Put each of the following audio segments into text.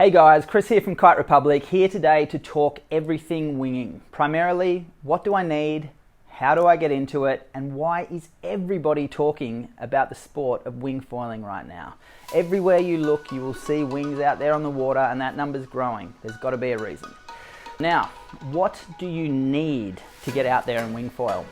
Hey guys, Chris here from Kite Republic, here today to talk everything winging. Primarily, what do I need, how do I get into it, and why is everybody talking about the sport of wing foiling right now? Everywhere you look, you will see wings out there on the water, and that number's growing. There's got to be a reason. Now, what do you need to get out there and wing foil?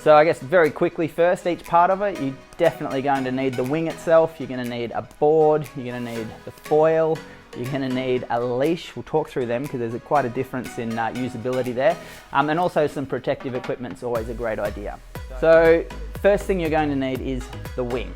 So I guess very quickly first, each part of it, you're definitely going to need the wing itself, you're going to need a board, you're going to need the foil, you're going to need a leash. We'll talk through them because there's quite a difference in usability there. And also some protective equipment is always a great idea. So first thing you're going to need is the wing.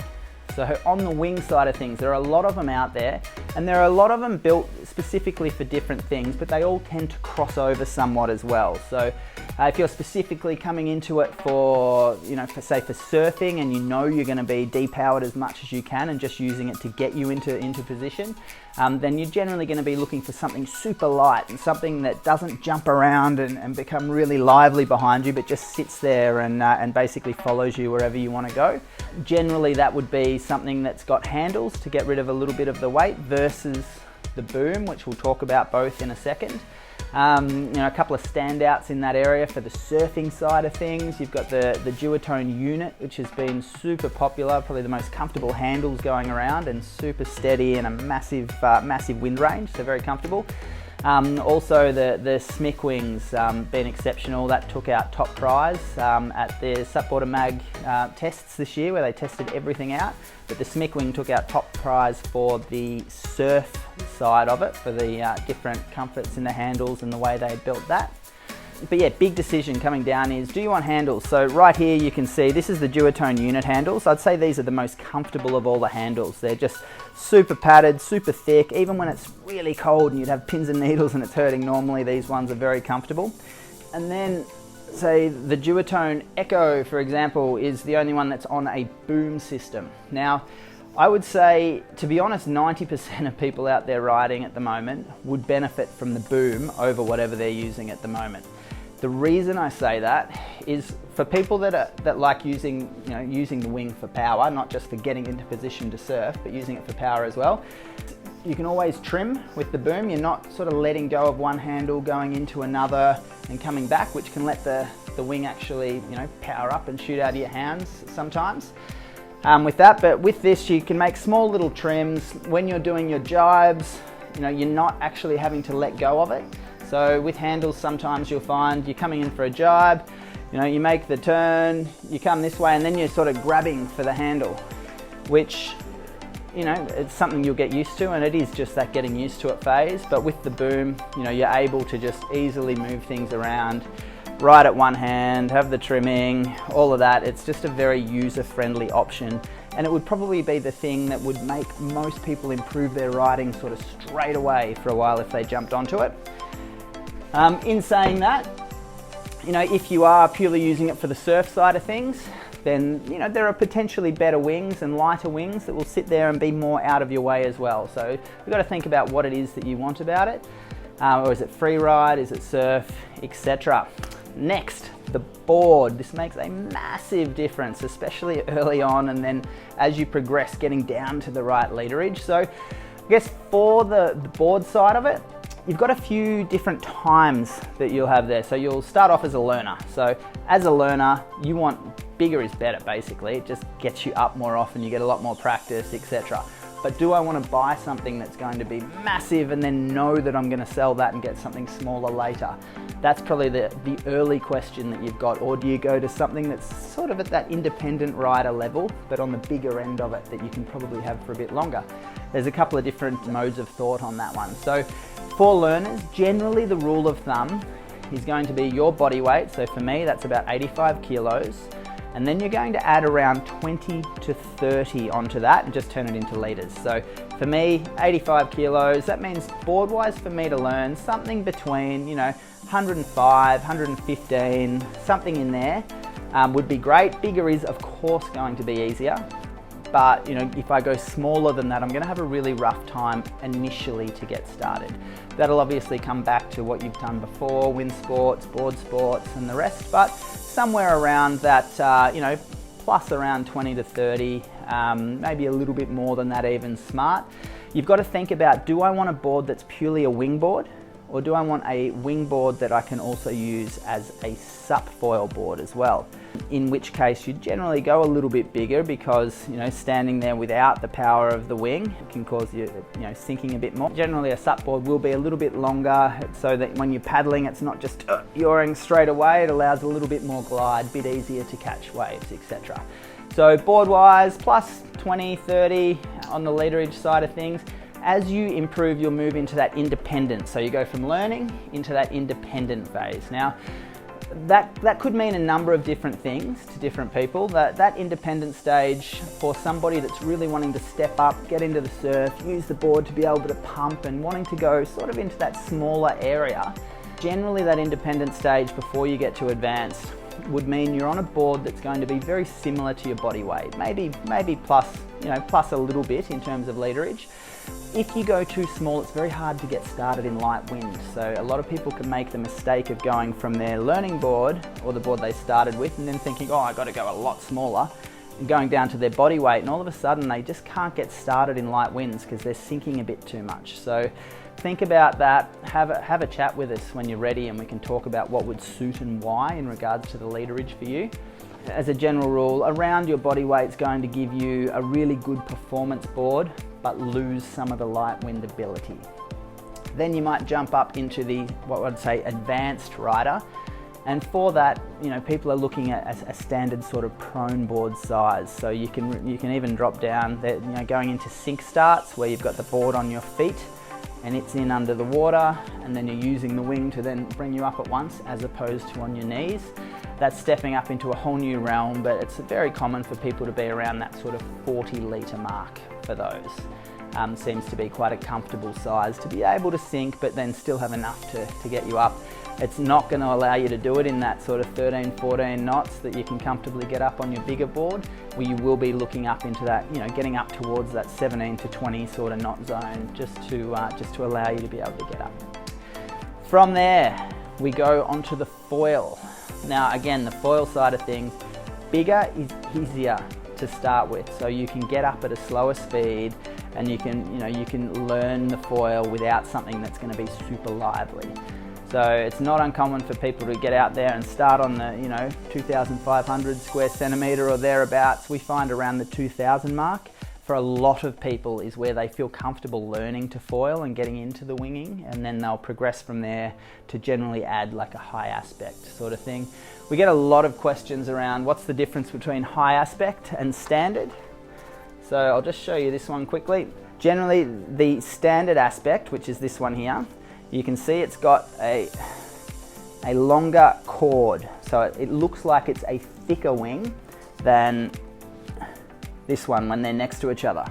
So on the wing side of things, there are a lot of them out there, and there are a lot of them built specifically for different things, but they all tend to cross over somewhat as well. So if you're specifically coming into it for, for surfing, and you're going to be depowered as much as you can and just using it to get you into position, then you're generally going to be looking for something super light and something that doesn't jump around and become really lively behind you, but just sits there and basically follows you wherever you want to go. Generally, that would be something that's got handles to get rid of a little bit of the weight versus the boom, which we'll talk about both in a second. A couple of standouts in that area for the surfing side of things. You've got the Duotone unit, which has been super popular, probably the most comfortable handles going around and super steady and a massive wind range, so very comfortable. Also the SMIC wings been exceptional. That took out top prize at the Supboarder Mag tests this year, where they tested everything out. But the SMIC wing took out top prize for the surf side of it, for the different comforts in the handles and the way they built that. But yeah, big decision coming down is, do you want handles? So right here you can see this is the Duotone unit handles. I'd say these are the most comfortable of all the handles. They're just super padded, super thick. Even when it's really cold and you'd have pins and needles and it's hurting normally, these ones are very comfortable. And then say the Duotone Echo, for example, is the only one that's on a boom system. Now, I would say, to be honest, 90% of people out there riding at the moment would benefit from the boom over whatever they're using at the moment. The reason I say that is for people that like using the wing for power, not just for getting into position to surf, but using it for power as well. You can always trim with the boom. You're not sort of letting go of one handle, going into another and coming back, which can let the wing actually power up and shoot out of your hands sometimes. With that, but with this you can make small little trims. When you're doing your jibes, you're not actually having to let go of it. So with handles, sometimes you'll find you're coming in for a jibe, you make the turn, you come this way, and then you're sort of grabbing for the handle, which, it's something you'll get used to, and it is just that getting used to it phase. But with the boom, you're able to just easily move things around, ride at one hand, have the trimming, all of that. It's just a very user-friendly option, and it would probably be the thing that would make most people improve their riding sort of straight away for a while if they jumped onto it. In saying that, if you are purely using it for the surf side of things, then there are potentially better wings and lighter wings that will sit there and be more out of your way as well. So you've got to think about what it is that you want about it. Or is it free ride, is it surf, etc. Next, the board. This makes a massive difference, especially early on, and then as you progress, getting down to the right leaderage. So I guess for the board side of it, you've got a few different times that you'll have there. So you'll start off as a learner. So as a learner, you want bigger is better, basically. It just gets you up more often, you get a lot more practice, etc. But do I want to buy something that's going to be massive and then know that I'm going to sell that and get something smaller later? That's probably the early question that you've got. Or do you go to something that's sort of at that independent rider level, but on the bigger end of it that you can probably have for a bit longer? There's a couple of different modes of thought on that one. So for learners, generally the rule of thumb is going to be your body weight. So for me, that's about 85 kilos. And then you're going to add around 20 to 30 onto that and just turn it into litres. So for me, 85 kilos, that means board-wise for me to learn something between, 105, 115, something in there would be great. Bigger is of course going to be easier. But if I go smaller than that, I'm going to have a really rough time initially to get started. That'll obviously come back to what you've done before, wind sports, board sports and the rest, but somewhere around that, plus around 20 to 30, maybe a little bit more than that even smart. You've got to think about, do I want a board that's purely a wing board, or do I want a wing board that I can also use as a sup foil board as well? In which case you generally go a little bit bigger, because standing there without the power of the wing can cause you sinking a bit more. Generally a sup board will be a little bit longer, so that when you're paddling it's not just yawing straight away. It allows a little bit more glide, a bit easier to catch waves, etc. So board wise, plus 20, 30 on the leaderage side of things. As you improve, you'll move into that independent. So you go from learning into that independent phase. Now, that could mean a number of different things to different people. That independent stage, for somebody that's really wanting to step up, get into the surf, use the board to be able to pump, and wanting to go sort of into that smaller area, generally that independent stage before you get to advanced would mean you're on a board that's going to be very similar to your body weight, maybe plus a little bit in terms of leaderage. If you go too small, it's very hard to get started in light wind. So a lot of people can make the mistake of going from their learning board, or the board they started with, and then thinking, oh, I got to go a lot smaller, and going down to their body weight, and all of a sudden they just can't get started in light winds because they're sinking a bit too much. So think about that, have a chat with us when you're ready, and we can talk about what would suit and why in regards to the leaderage for you. As a general rule, around your body weight is going to give you a really good performance board, but lose some of the light wind ability. Then you might jump up into the, what I'd say, advanced rider. And for that, people are looking at a standard sort of prone board size. So you can even drop down, going into sink starts, where you've got the board on your feet and it's in under the water, and then you're using the wing to then bring you up at once, as opposed to on your knees. That's stepping up into a whole new realm, but it's very common for people to be around that sort of 40 litre mark for those. Seems to be quite a comfortable size to be able to sink, but then still have enough to get you up. It's not going to allow you to do it in that sort of 13, 14 knots that you can comfortably get up on your bigger board, where you will be looking up into that, getting up towards that 17 to 20 sort of knot zone, just to allow you to be able to get up. From there, we go onto the foil. Now again, the foil side of things, bigger is easier to start with, so you can get up at a slower speed, and you can learn the foil without something that's going to be super lively. So it's not uncommon for people to get out there and start on the 2,500 square centimetre or thereabouts. We find around the 2,000 mark for a lot of people is where they feel comfortable learning to foil and getting into the winging, and then they'll progress from there to generally add like a high aspect sort of thing. We get a lot of questions around what's the difference between high aspect and standard. So I'll just show you this one quickly. Generally the standard aspect, which is this one here, you can see it's got a longer chord, so it looks like it's a thicker wing than this one when they're next to each other.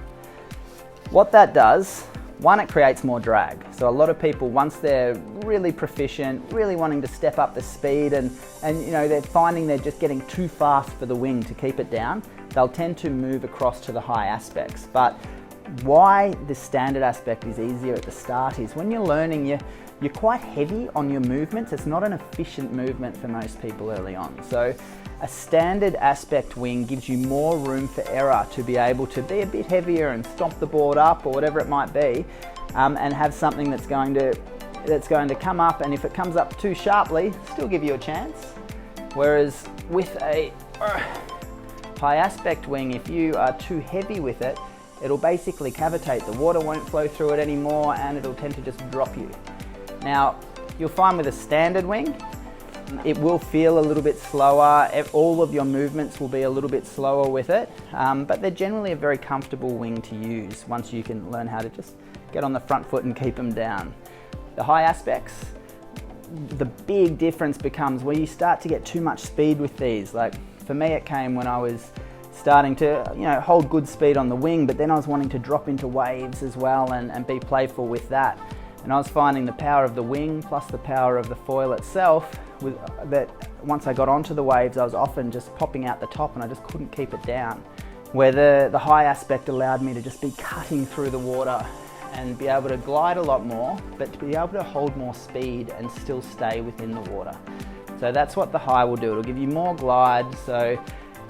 What that does, one, it creates more drag. So a lot of people, once they're really proficient, really wanting to step up the speed, and they're finding they're just getting too fast for the wing to keep it down, they'll tend to move across to the high aspects. But why the standard aspect is easier at the start is when you're learning, you're quite heavy on your movements. It's not an efficient movement for most people early on. So a standard aspect wing gives you more room for error to be able to be a bit heavier and stomp the board up or whatever it might be, and have something that's going to come up, and if it comes up too sharply, still give you a chance. Whereas with a high aspect wing, if you are too heavy with it, it'll basically cavitate. The water won't flow through it anymore, and it'll tend to just drop you. Now, you'll find with a standard wing, it will feel a little bit slower. All of your movements will be a little bit slower with it, but they're generally a very comfortable wing to use once you can learn how to just get on the front foot and keep them down. The high aspects, the big difference becomes where you start to get too much speed with these. Like for me, it came when I was starting to hold good speed on the wing, but then I was wanting to drop into waves as well and be playful with that. And I was finding the power of the wing plus the power of the foil itself, that once I got onto the waves, I was often just popping out the top and I just couldn't keep it down. Where the high aspect allowed me to just be cutting through the water and be able to glide a lot more, but to be able to hold more speed and still stay within the water. So that's what the high will do. It'll give you more glide. So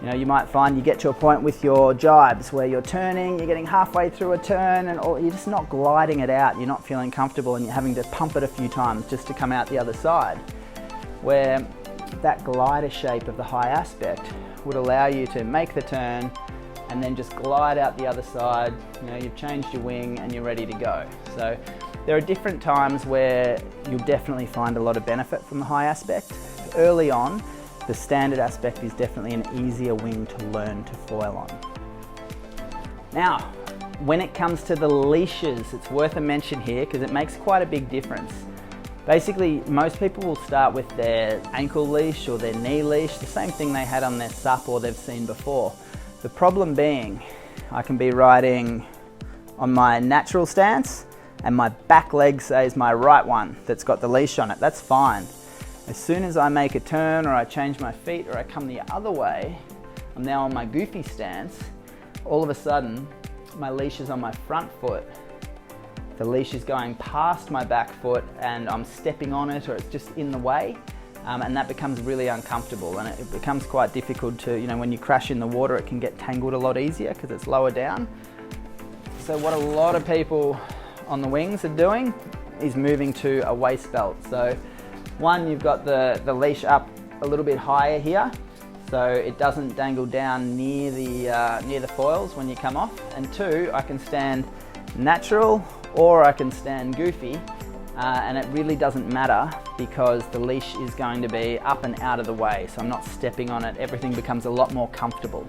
You know, you might find you get to a point with your jibes where you're turning, you're getting halfway through a turn and you're just not gliding it out, you're not feeling comfortable and you're having to pump it a few times just to come out the other side. Where that glider shape of the high aspect would allow you to make the turn and then just glide out the other side. You know, you've changed your wing and you're ready to go. So there are different times where you'll definitely find a lot of benefit from the high aspect. Early on, the standard aspect is definitely an easier wing to learn to foil on. Now, when it comes to the leashes, it's worth a mention here because it makes quite a big difference. Basically, most people will start with their ankle leash or their knee leash, the same thing they had on their sup or they've seen before. The problem being, I can be riding on my natural stance and my back leg, say, is my right one that's got the leash on it. That's fine. As soon as I make a turn or I change my feet or I come the other way, I'm now on my goofy stance, all of a sudden my leash is on my front foot. The leash is going past my back foot and I'm stepping on it or it's just in the way, and that becomes really uncomfortable and it becomes quite difficult to, you know, when you crash in the water it can get tangled a lot easier because it's lower down. So what a lot of people on the wings are doing is moving to a waist belt. So one, you've got the leash up a little bit higher here, so it doesn't dangle down near the foils when you come off. And two, I can stand natural or I can stand goofy, and it really doesn't matter because the leash is going to be up and out of the way, so I'm not stepping on it. Everything becomes a lot more comfortable.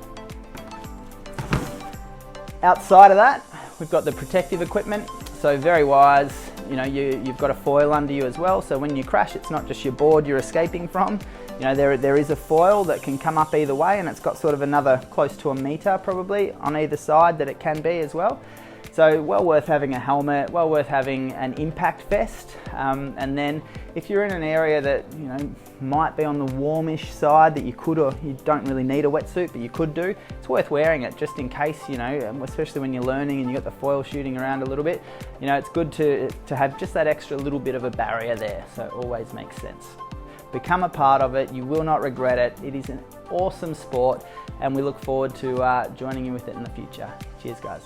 Outside of that, we've got the protective equipment, so very wise. You know, you've got a foil under you as well, so when you crash, it's not just your board you're escaping from. You know, there is a foil that can come up either way, and it's got sort of another close to a metre probably on either side that it can be as well. So well worth having a helmet, well worth having an impact vest, and then if you're in an area that, you know, might be on the warmish side that you could, or you don't really need a wetsuit but you could do, it's worth wearing it just in case, you know, especially when you're learning and you got the foil shooting around a little bit. You know, it's good to have just that extra little bit of a barrier there, so it always makes sense. Become a part of it, you will not regret it. It is an awesome sport and we look forward to joining you with it in the future. Cheers guys.